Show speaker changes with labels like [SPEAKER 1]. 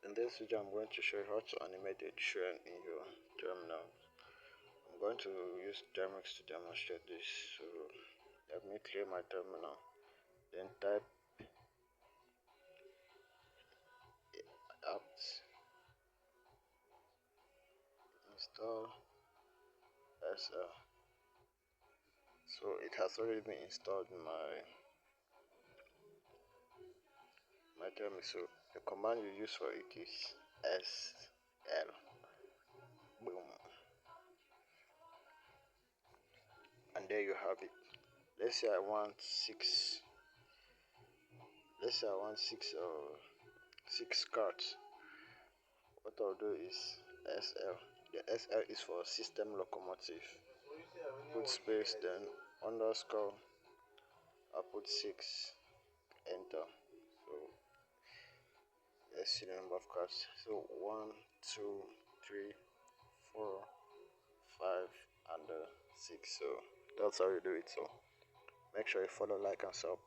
[SPEAKER 1] In this video, I'm going to show you how to animate a train in your terminal. I'm going to use termux to demonstrate this. So let me clear my terminal, then type apt install SL. So it has already been installed in my terminal. So the command you use for it is SL. Boom. And there you have it. Let's say I want six cards. What I'll do is SL. The SL is for system locomotive. Put space, then underscore. I'll put 6. Enter. So let's see the number of cards. So 1, 2, 3, 4, 5, and 6. So that's how you do it. So make sure you follow, like, and sub.